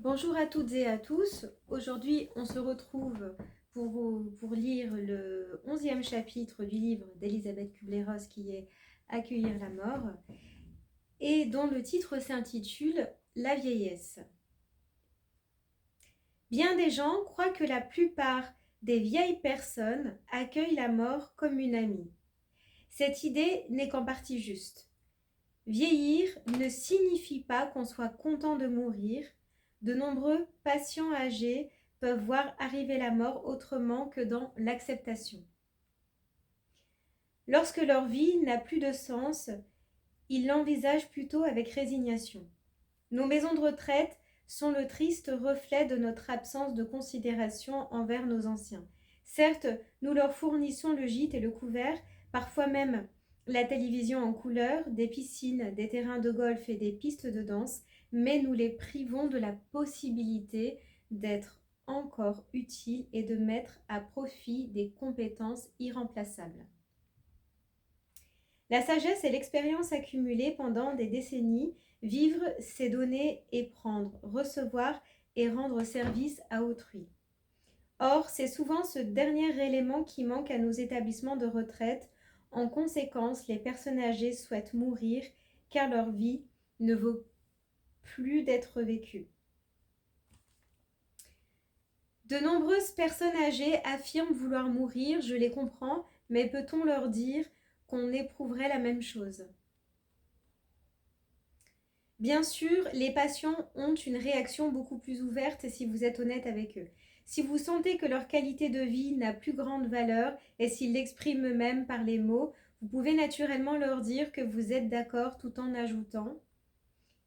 Bonjour à toutes et à tous. Aujourd'hui, on se retrouve pour lire le 11e chapitre du livre d'Elisabeth Kubler-Ross qui est Accueillir la mort et dont le titre s'intitule La vieillesse. Bien des gens croient que la plupart des vieilles personnes accueillent la mort comme une amie. Cette idée n'est qu'en partie juste. Vieillir ne signifie pas qu'on soit content de mourir. De nombreux patients âgés peuvent voir arriver la mort autrement que dans l'acceptation. Lorsque leur vie n'a plus de sens, ils l'envisagent plutôt avec résignation. Nos maisons de retraite sont le triste reflet de notre absence de considération envers nos anciens. Certes, nous leur fournissons le gîte et le couvert, parfois même la télévision en couleur, des piscines, des terrains de golf et des pistes de danse, mais nous les privons de la possibilité d'être encore utiles et de mettre à profit des compétences irremplaçables. La sagesse et l'expérience accumulées pendant des décennies, vivre, c'est donner et prendre, recevoir et rendre service à autrui. Or, c'est souvent ce dernier élément qui manque à nos établissements de retraite. En conséquence, les personnes âgées souhaitent mourir car leur vie ne vaut plus d'être vécue. De nombreuses personnes âgées affirment vouloir mourir, je les comprends, mais peut-on leur dire qu'on éprouverait la même chose ? Bien sûr, les patients ont une réaction beaucoup plus ouverte si vous êtes honnête avec eux. Si vous sentez que leur qualité de vie n'a plus grande valeur et s'ils l'expriment eux-mêmes par les mots, vous pouvez naturellement leur dire que vous êtes d'accord tout en ajoutant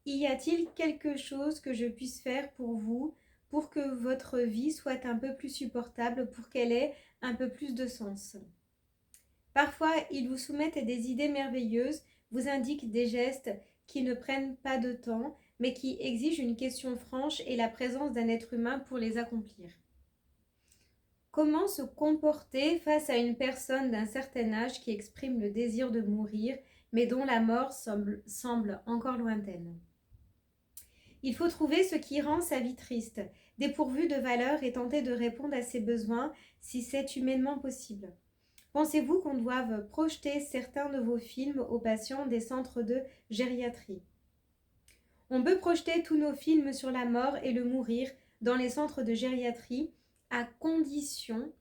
« Y a-t-il quelque chose que je puisse faire pour vous pour que votre vie soit un peu plus supportable, pour qu'elle ait un peu plus de sens ?» Parfois, ils vous soumettent des idées merveilleuses, vous indiquent des gestes qui ne prennent pas de temps, mais qui exigent une question franche et la présence d'un être humain pour les accomplir. Comment se comporter face à une personne d'un certain âge qui exprime le désir de mourir, mais dont la mort semble encore lointaine ? Il faut trouver ce qui rend sa vie triste, dépourvue de valeur et tenter de répondre à ses besoins si c'est humainement possible. Pensez-vous qu'on doive projeter certains de vos films aux patients des centres de gériatrie ? On peut projeter tous nos films sur la mort et le mourir dans les centres de gériatrie à condition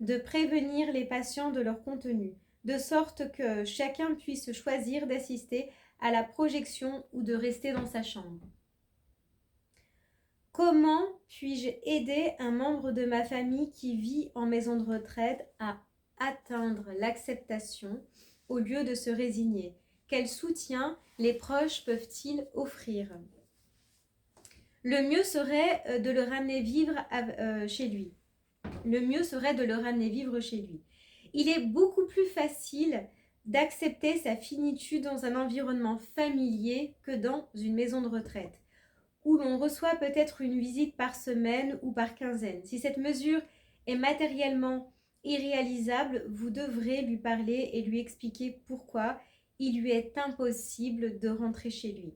de prévenir les patients de leur contenu, de sorte que chacun puisse choisir d'assister à la projection ou de rester dans sa chambre. Comment puis-je aider un membre de ma famille qui vit en maison de retraite à atteindre l'acceptation au lieu de se résigner ? Quel soutien les proches peuvent-ils offrir ? Le mieux serait de le ramener vivre chez lui. Il est beaucoup plus facile d'accepter sa finitude dans un environnement familier que dans une maison de retraite, où l'on reçoit peut-être une visite par semaine ou par quinzaine. Si cette mesure est matériellement irréalisable, vous devrez lui parler et lui expliquer pourquoi il lui est impossible de rentrer chez lui.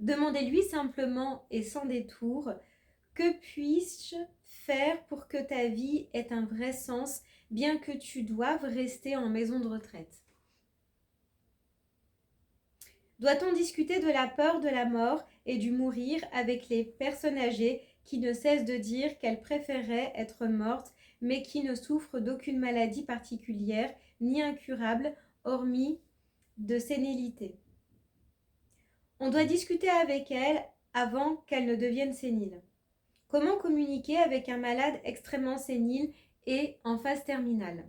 Demandez-lui simplement et sans détour « Que puis-je faire pour que ta vie ait un vrai sens, bien que tu doives rester en maison de retraite ?» Doit-on discuter de la peur de la mort et du mourir avec les personnes âgées qui ne cessent de dire qu'elles préféraient être mortes, mais qui ne souffrent d'aucune maladie particulière, ni incurable, hormis de sénilité ? On doit discuter avec elles avant qu'elles ne deviennent séniles. Comment communiquer avec un malade extrêmement sénile et en phase terminale ?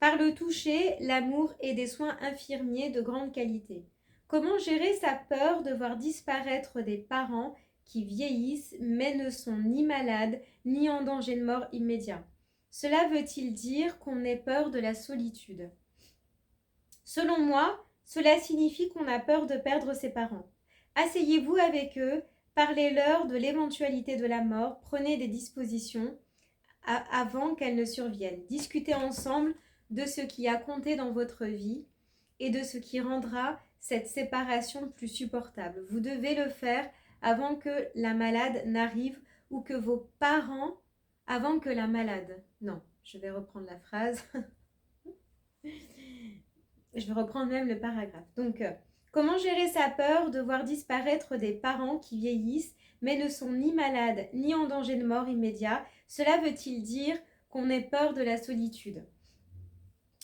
Par le toucher, l'amour et des soins infirmiers de grande qualité. Comment gérer sa peur de voir disparaître des parents qui vieillissent mais ne sont ni malades ni en danger de mort immédiat ? Cela veut-il dire qu'on ait peur de la solitude ? Selon moi, cela signifie qu'on a peur de perdre ses parents. Asseyez-vous avec eux, parlez-leur de l'éventualité de la mort, prenez des dispositions avant qu'elle ne survienne. Discutez ensemble de ce qui a compté dans votre vie et de ce qui rendra cette séparation plus supportable. Vous devez le faire avant que la malade n'arrive ou que vos parents avant que la malade. Non, je vais reprendre la phrase. Je vais reprendre même le paragraphe. Donc, comment gérer sa peur de voir disparaître des parents qui vieillissent mais ne sont ni malades ni en danger de mort immédiat? Cela veut-il dire qu'on ait peur de la solitude?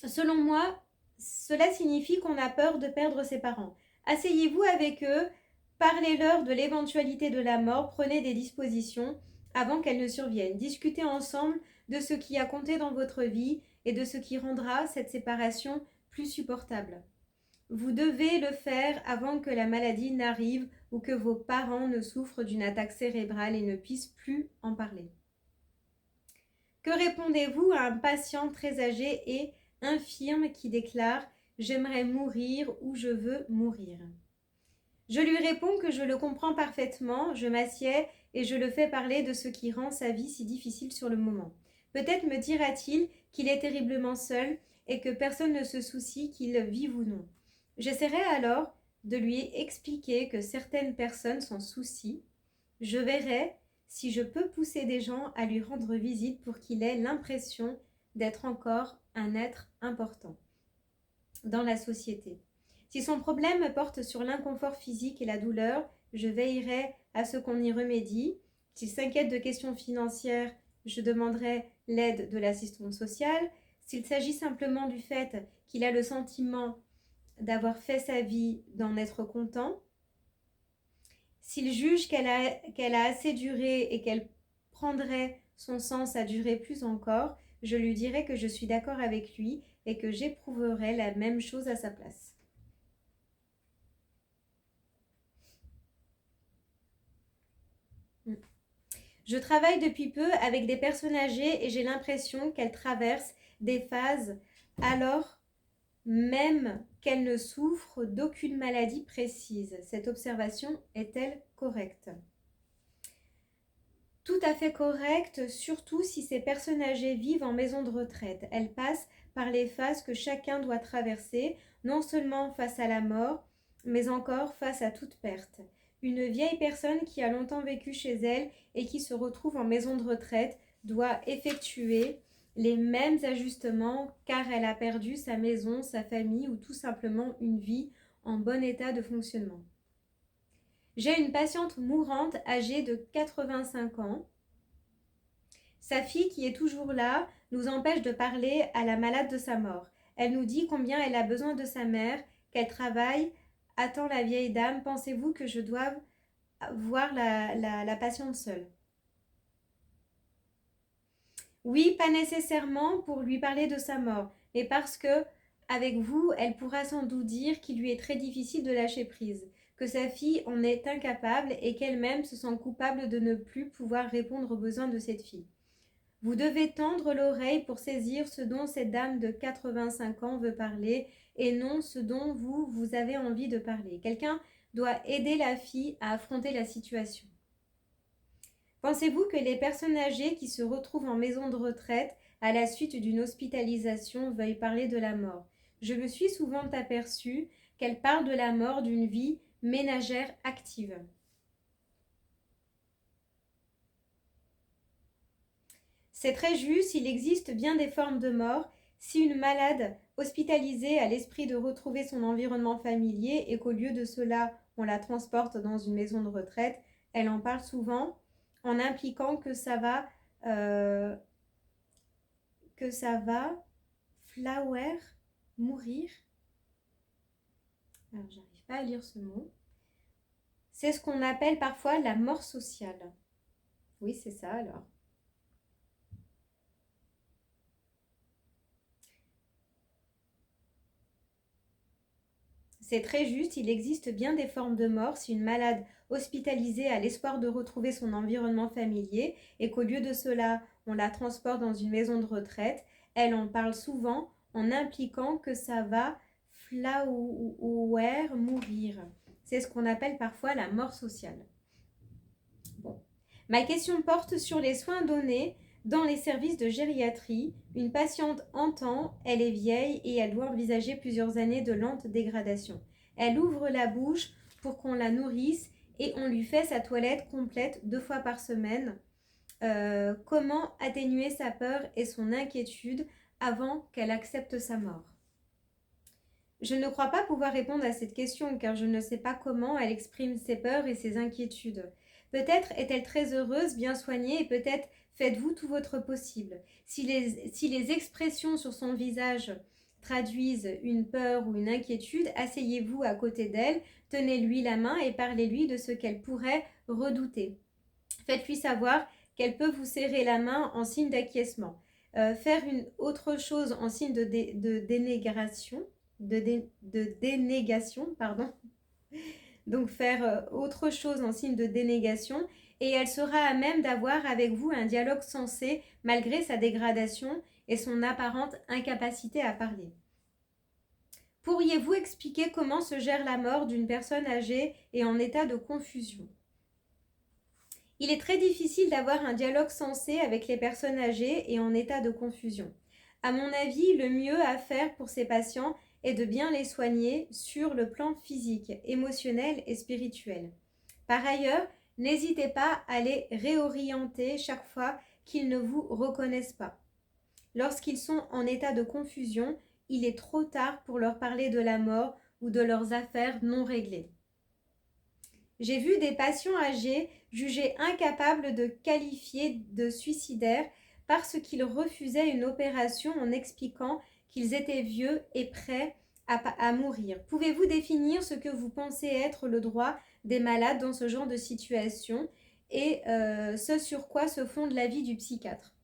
Selon moi, cela signifie qu'on a peur de perdre ses parents. Asseyez-vous avec eux, parlez-leur de l'éventualité de la mort, prenez des dispositions avant qu'elle ne survienne. Discutez ensemble de ce qui a compté dans votre vie et de ce qui rendra cette séparation plus supportable. Vous devez le faire avant que la maladie n'arrive ou que vos parents ne souffrent d'une attaque cérébrale et ne puissent plus en parler. Que répondez-vous à un patient très âgé et infirme qui déclare « J'aimerais mourir ou je veux mourir ». Je lui réponds que je le comprends parfaitement, je m'assieds et je le fais parler de ce qui rend sa vie si difficile sur le moment. Peut-être me dira-t-il qu'il est terriblement seul et que personne ne se soucie qu'il vive ou non. J'essaierai alors de lui expliquer que certaines personnes s'en soucient. Je verrai si je peux pousser des gens à lui rendre visite pour qu'il ait l'impression d'être encore un être important dans la société. Si son problème porte sur l'inconfort physique et la douleur, je veillerai à ce qu'on y remédie. S'il s'inquiète de questions financières, je demanderai l'aide de l'assistante sociale. S'il s'agit simplement du fait qu'il a le sentiment d'avoir fait sa vie, d'en être content, s'il juge qu'elle a assez duré et qu'elle prendrait son sens à durer plus encore, je lui dirai que je suis d'accord avec lui et que j'éprouverai la même chose à sa place. Je travaille depuis peu avec des personnes âgées et j'ai l'impression qu'elles traversent des phases alors même qu'elles ne souffrent d'aucune maladie précise. Cette observation est-elle correcte? Tout à fait correcte, surtout si ces personnes âgées vivent en maison de retraite. Elles passent par les phases que chacun doit traverser, non seulement face à la mort, mais encore face à toute perte. Une vieille personne qui a longtemps vécu chez elle et qui se retrouve en maison de retraite doit effectuer les mêmes ajustements car elle a perdu sa maison, sa famille ou tout simplement une vie en bon état de fonctionnement. J'ai une patiente mourante âgée de 85 ans. Sa fille, qui est toujours là, nous empêche de parler à la malade de sa mort. Elle nous dit combien elle a besoin de sa mère, qu'elle travaille. Attends la vieille dame, pensez-vous que je doive voir la patiente seule? Oui, pas nécessairement pour lui parler de sa mort, mais parce que, avec vous, elle pourra sans doute dire qu'il lui est très difficile de lâcher prise, que sa fille en est incapable et qu'elle-même se sent coupable de ne plus pouvoir répondre aux besoins de cette fille. Vous devez tendre l'oreille pour saisir ce dont cette dame de 85 ans veut parler et non ce dont vous avez envie de parler. Quelqu'un doit aider la fille à affronter la situation. Pensez-vous que les personnes âgées qui se retrouvent en maison de retraite à la suite d'une hospitalisation veuillent parler de la mort? Je me suis souvent aperçue qu'elles parlent de la mort d'une vie ménagère active. C'est très juste, il existe bien des formes de mort. Si une malade hospitalisée a l'esprit de retrouver son environnement familier et qu'au lieu de cela, on la transporte dans une maison de retraite, elle en parle souvent en impliquant que ça va flower, mourir. Alors, j'arrive pas à lire ce mot. C'est ce qu'on appelle parfois la mort sociale. Oui, c'est ça alors. C'est très juste, il existe bien des formes de mort si une malade hospitalisée a l'espoir de retrouver son environnement familier et qu'au lieu de cela, on la transporte dans une maison de retraite. Elle en parle souvent en impliquant que ça va flower, mourir. C'est ce qu'on appelle parfois la mort sociale. Bon. Ma question porte sur les soins donnés dans les services de gériatrie. Une patiente entend, elle est vieille et elle doit envisager plusieurs années de lente dégradation. Elle ouvre la bouche pour qu'on la nourrisse et on lui fait sa toilette complète 2 fois par semaine. Comment atténuer sa peur et son inquiétude avant qu'elle accepte sa mort? Je ne crois pas pouvoir répondre à cette question car je ne sais pas comment elle exprime ses peurs et ses inquiétudes. Peut-être est-elle très heureuse, bien soignée et peut-être faites-vous tout votre possible. Si les expressions sur son visage traduisent une peur ou une inquiétude, asseyez-vous à côté d'elle, tenez-lui la main et parlez-lui de ce qu'elle pourrait redouter. Faites-lui savoir qu'elle peut vous serrer la main en signe d'acquiescement. Faire une autre chose en signe de dénégation, de dénégation, pardon. Donc faire autre chose en signe de dénégation et elle sera à même d'avoir avec vous un dialogue sensé malgré sa dégradation et son apparente incapacité à parler. Pourriez-vous expliquer comment se gère la mort d'une personne âgée et en état de confusion? Il est très difficile d'avoir un dialogue sensé avec les personnes âgées et en état de confusion. À mon avis, le mieux à faire pour ces patients est de bien les soigner sur le plan physique, émotionnel et spirituel. Par ailleurs, n'hésitez pas à les réorienter chaque fois qu'ils ne vous reconnaissent pas. Lorsqu'ils sont en état de confusion, il est trop tard pour leur parler de la mort ou de leurs affaires non réglées. J'ai vu des patients âgés jugés incapables de qualifier de suicidaires parce qu'ils refusaient une opération en expliquant qu'ils étaient vieux et prêts à mourir. Pouvez-vous définir ce que vous pensez être le droit des malades dans ce genre de situation et ce sur quoi se fonde l'avis du psychiatre?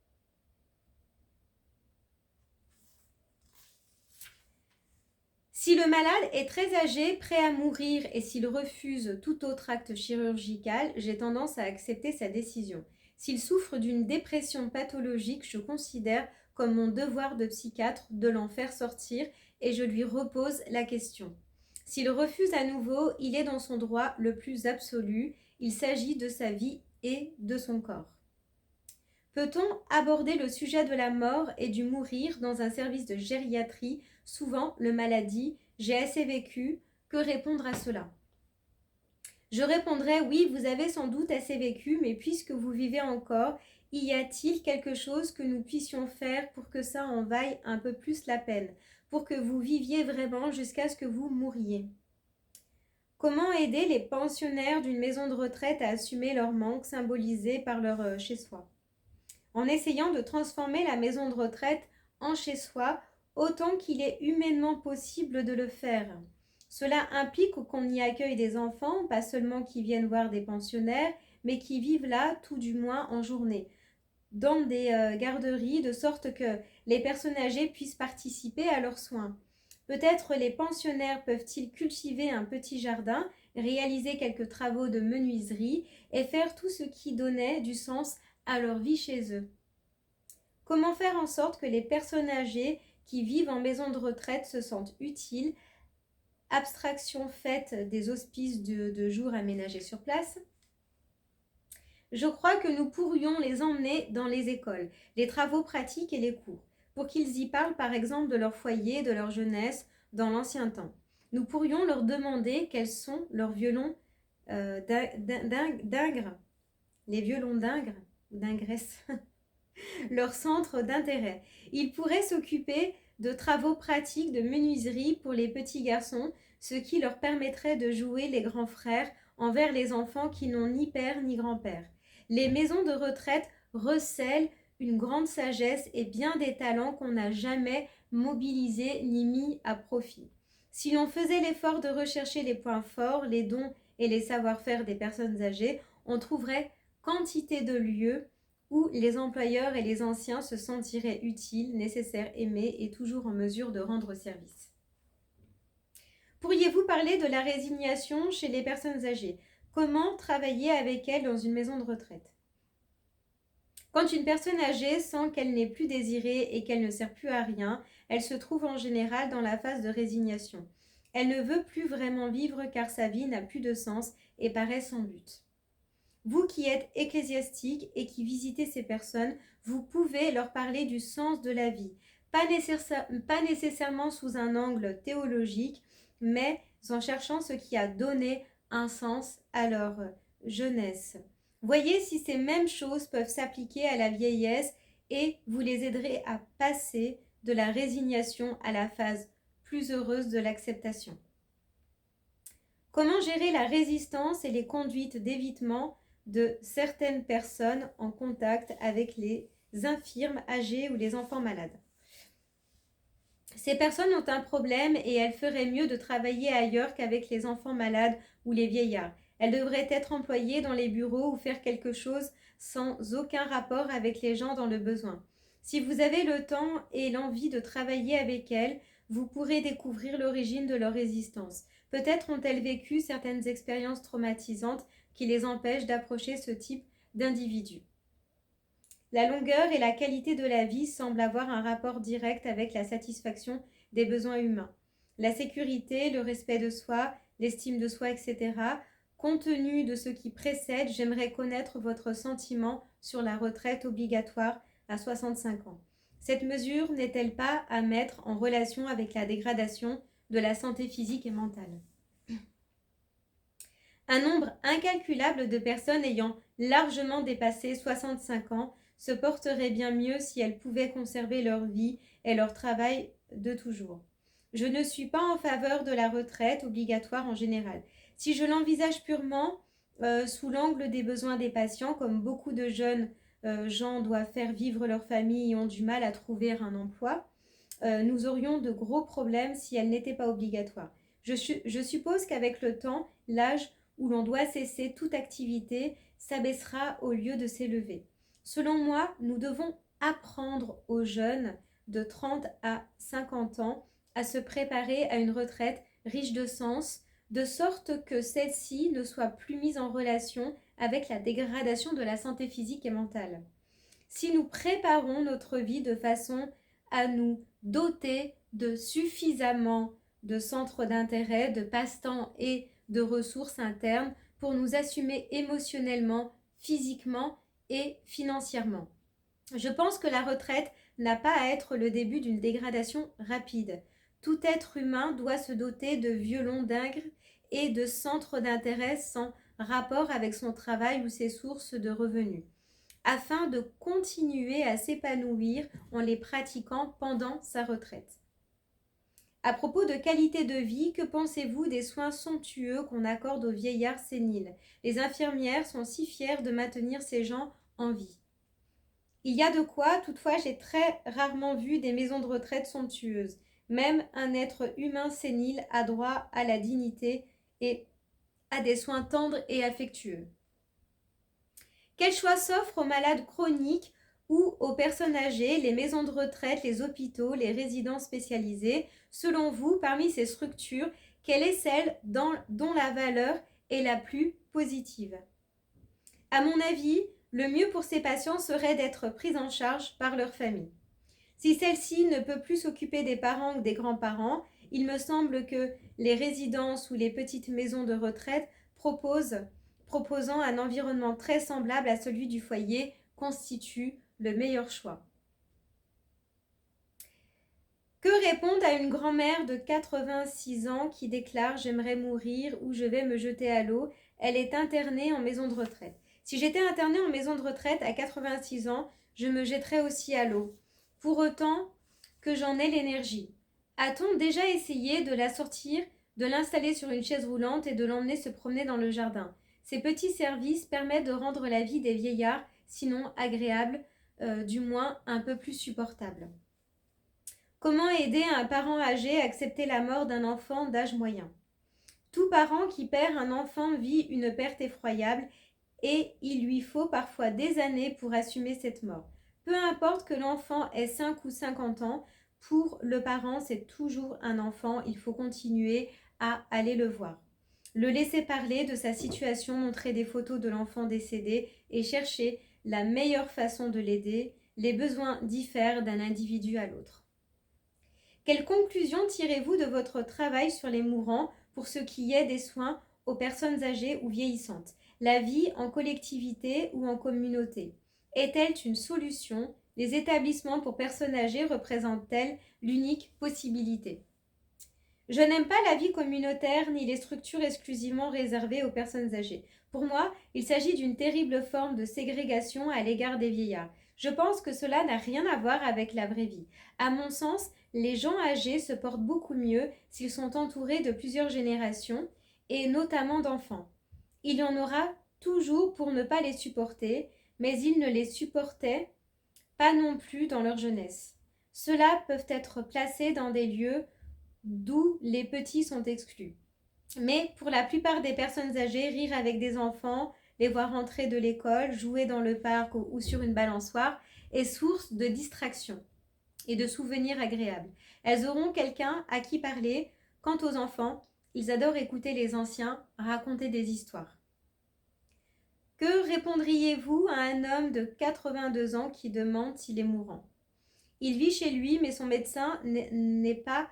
Si le malade est très âgé, prêt à mourir et s'il refuse tout autre acte chirurgical, j'ai tendance à accepter sa décision. S'il souffre d'une dépression pathologique, je considère comme mon devoir de psychiatre de l'en faire sortir et je lui repose la question. S'il refuse à nouveau, il est dans son droit le plus absolu. Il s'agit de sa vie et de son corps. Peut-on aborder le sujet de la mort et du mourir dans un service de gériatrie? Souvent, le malade dit « J'ai assez vécu ». Que répondre à cela? Je répondrai « Oui, vous avez sans doute assez vécu, mais puisque vous vivez encore, y a-t-il quelque chose que nous puissions faire pour que ça en vaille un peu plus la peine, pour que vous viviez vraiment jusqu'à ce que vous mouriez ?» Comment aider les pensionnaires d'une maison de retraite à assumer leur manque symbolisé par leur chez-soi? En essayant de transformer la maison de retraite en chez-soi autant qu'il est humainement possible de le faire. Cela implique qu'on y accueille des enfants, pas seulement qui viennent voir des pensionnaires, mais qui vivent là, tout du moins en journée, dans des garderies, de sorte que les personnes âgées puissent participer à leurs soins. Peut-être les pensionnaires peuvent-ils cultiver un petit jardin, réaliser quelques travaux de menuiserie et faire tout ce qui donnait du sens à leur vie chez eux. Comment faire en sorte que les personnes âgées qui vivent en maison de retraite se sentent utiles? Abstraction faite des hospices de jour aménagés sur place. Je crois que nous pourrions les emmener dans les écoles, les travaux pratiques et les cours, pour qu'ils y parlent par exemple de leur foyer, de leur jeunesse, dans l'ancien temps. Nous pourrions leur demander quels sont leurs violons d'ingres, les violons d'ingres, d'ingresses, leur centre d'intérêt. Ils pourraient s'occuper de travaux pratiques de menuiserie pour les petits garçons, ce qui leur permettrait de jouer les grands frères envers les enfants qui n'ont ni père ni grand-père. Les maisons de retraite recèlent une grande sagesse et bien des talents qu'on n'a jamais mobilisés ni mis à profit. Si l'on faisait l'effort de rechercher les points forts, les dons et les savoir-faire des personnes âgées, on trouverait quantité de lieux où les employeurs et les anciens se sentiraient utiles, nécessaires, aimés et toujours en mesure de rendre service. Pourriez-vous parler de la résignation chez les personnes âgées? Comment travailler avec elles dans une maison de retraite? Quand une personne âgée sent qu'elle n'est plus désirée et qu'elle ne sert plus à rien, elle se trouve en général dans la phase de résignation. Elle ne veut plus vraiment vivre car sa vie n'a plus de sens et paraît sans but. Vous qui êtes ecclésiastique et qui visitez ces personnes, vous pouvez leur parler du sens de la vie, pas nécessairement sous un angle théologique, mais en cherchant ce qui a donné un sens à leur jeunesse. Voyez si ces mêmes choses peuvent s'appliquer à la vieillesse et vous les aiderez à passer de la résignation à la phase plus heureuse de l'acceptation. Comment gérer la résistance et les conduites d'évitement de certaines personnes en contact avec les infirmes âgés ou les enfants malades? Ces personnes ont un problème et elles feraient mieux de travailler ailleurs qu'avec les enfants malades ou les vieillards. Elles devraient être employées dans les bureaux ou faire quelque chose sans aucun rapport avec les gens dans le besoin. Si vous avez le temps et l'envie de travailler avec elles, vous pourrez découvrir l'origine de leur résistance. Peut-être ont-elles vécu certaines expériences traumatisantes qui les empêchent d'approcher ce type d'individu. La longueur et la qualité de la vie semblent avoir un rapport direct avec la satisfaction des besoins humains. La sécurité, le respect de soi, l'estime de soi, etc. Compte tenu de ce qui précède, j'aimerais connaître votre sentiment sur la retraite obligatoire à 65 ans. Cette mesure n'est-elle pas à mettre en relation avec la dégradation de la santé physique et mentale? Un nombre incalculable de personnes ayant largement dépassé 65 ans se porteraient bien mieux si elles pouvaient conserver leur vie et leur travail de toujours. Je ne suis pas en faveur de la retraite obligatoire en général. Si je l'envisage purement sous l'angle des besoins des patients, comme beaucoup de jeunes gens doivent faire vivre leur famille et ont du mal à trouver un emploi, nous aurions de gros problèmes si elle n'était pas obligatoire. Je suppose qu'avec le temps, l'âge où l'on doit cesser toute activité s'abaissera au lieu de s'élever. Selon moi, nous devons apprendre aux jeunes de 30 à 50 ans à se préparer à une retraite riche de sens, de sorte que celle-ci ne soit plus mise en relation avec la dégradation de la santé physique et mentale. Si nous préparons notre vie de façon à nous doter de suffisamment de centres d'intérêt, de passe-temps et de ressources internes pour nous assumer émotionnellement, physiquement et financièrement. Je pense que la retraite n'a pas à être le début d'une dégradation rapide. Tout être humain doit se doter de violons d'ingres et de centres d'intérêt sans rapport avec son travail ou ses sources de revenus, afin de continuer à s'épanouir en les pratiquant pendant sa retraite. À propos de qualité de vie, que pensez-vous des soins somptueux qu'on accorde aux vieillards séniles? Les infirmières sont si fières de maintenir ces gens en vie. Il y a de quoi, toutefois j'ai très rarement vu des maisons de retraite somptueuses. Même un être humain sénile a droit à la dignité et à des soins tendres et affectueux. Quel choix s'offre aux malades chroniques ou aux personnes âgées, les maisons de retraite, les hôpitaux, les résidences spécialisées? Selon vous, parmi ces structures, quelle est celle dont la valeur est la plus positive? À mon avis, le mieux pour ces patients serait d'être pris en charge par leur famille. Si celle-ci ne peut plus s'occuper des parents ou des grands-parents, il me semble que les résidences ou les petites maisons de retraite proposant un environnement très semblable à celui du foyer constituent le meilleur choix. Que répondre à une grand-mère de 86 ans qui déclare « J'aimerais mourir ou je vais me jeter à l'eau ». Elle est internée en maison de retraite. Si j'étais internée en maison de retraite à 86 ans, je me jetterais aussi à l'eau, pour autant que j'en ai l'énergie. A-t-on déjà essayé de la sortir, de l'installer sur une chaise roulante et de l'emmener se promener dans le jardin? Ces petits services permettent de rendre la vie des vieillards, sinon agréable, du moins un peu plus supportable. Comment aider un parent âgé à accepter la mort d'un enfant d'âge moyen? Tout parent qui perd un enfant vit une perte effroyable et il lui faut parfois des années pour assumer cette mort. Peu importe que l'enfant ait 5 ou 50 ans, pour le parent, c'est toujours un enfant, il faut continuer à aller le voir. Le laisser parler de sa situation, montrer des photos de l'enfant décédé et chercher la meilleure façon de l'aider. Les besoins diffèrent d'un individu à l'autre. Quelle conclusion tirez-vous de votre travail sur les mourants pour ce qui est des soins aux personnes âgées ou vieillissantes? La vie en collectivité ou en communauté est-elle une solution? Les établissements pour personnes âgées représentent-elles l'unique possibilité? Je n'aime pas la vie communautaire ni les structures exclusivement réservées aux personnes âgées. Pour moi, il s'agit d'une terrible forme de ségrégation à l'égard des vieillards. Je pense que cela n'a rien à voir avec la vraie vie. À mon sens, les gens âgés se portent beaucoup mieux s'ils sont entourés de plusieurs générations, et notamment d'enfants. Il y en aura toujours pour ne pas les supporter, mais ils ne les supportaient pas non plus dans leur jeunesse. Ceux-là peuvent être placés dans des lieux d'où les petits sont exclus. Mais pour la plupart des personnes âgées, rire avec des enfants, les voir rentrer de l'école, jouer dans le parc ou sur une balançoire est source de distraction et de souvenirs agréables. Elles auront quelqu'un à qui parler. Quant aux enfants, ils adorent écouter les anciens raconter des histoires. Que répondriez-vous à un homme de 82 ans qui demande s'il est mourant? Il vit chez lui, mais son médecin n'est pas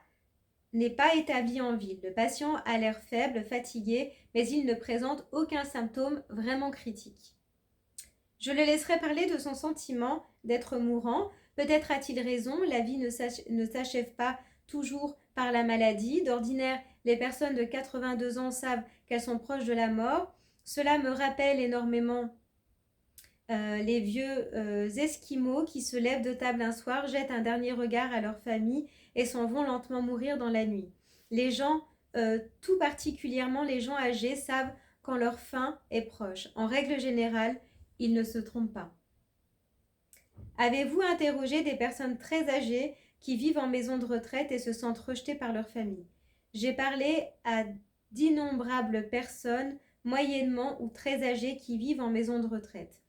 établi en ville. Le patient a l'air faible, fatigué, mais il ne présente aucun symptôme vraiment critique. Je le laisserai parler de son sentiment d'être mourant. Peut-être a-t-il raison, la vie ne s'achève pas toujours par la maladie. D'ordinaire, les personnes de 82 ans savent qu'elles sont proches de la mort. Cela me rappelle énormément les vieux esquimaux qui se lèvent de table un soir, jettent un dernier regard à leur famille et s'en vont lentement mourir dans la nuit. Les gens, tout particulièrement les gens âgés, savent quand leur fin est proche. En règle générale, ils ne se trompent pas. Avez-vous interrogé des personnes très âgées qui vivent en maison de retraite et se sentent rejetées par leur famille? J'ai parlé à d'innombrables personnes moyennement ou très âgées qui vivent en maison de retraite.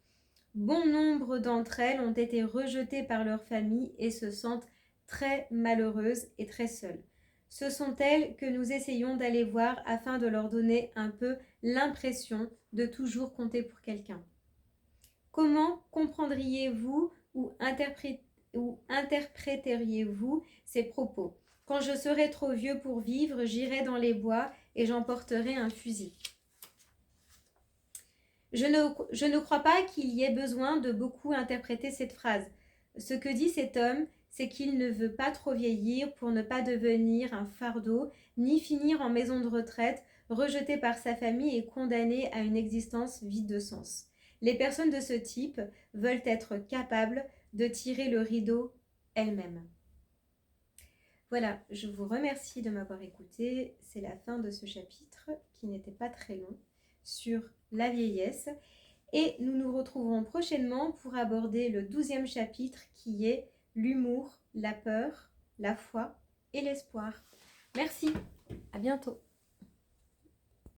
Bon nombre d'entre elles ont été rejetées par leur famille et se sentent très malheureuses et très seules. Ce sont elles que nous essayons d'aller voir afin de leur donner un peu l'impression de toujours compter pour quelqu'un. Comment comprendriez-vous ou interpréteriez-vous ces propos? Quand je serai trop vieux pour vivre, j'irai dans les bois et j'emporterai un fusil. Je ne crois pas qu'il y ait besoin de beaucoup interpréter cette phrase. Ce que dit cet homme, c'est qu'il ne veut pas trop vieillir pour ne pas devenir un fardeau, ni finir en maison de retraite, rejeté par sa famille et condamné à une existence vide de sens. Les personnes de ce type veulent être capables de tirer le rideau elles-mêmes. Voilà, je vous remercie de m'avoir écouté. C'est la fin de ce chapitre qui n'était pas très long sur la vieillesse. Et nous nous retrouverons prochainement pour aborder le 12e chapitre qui est l'humour, la peur, la foi et l'espoir. Merci, à bientôt.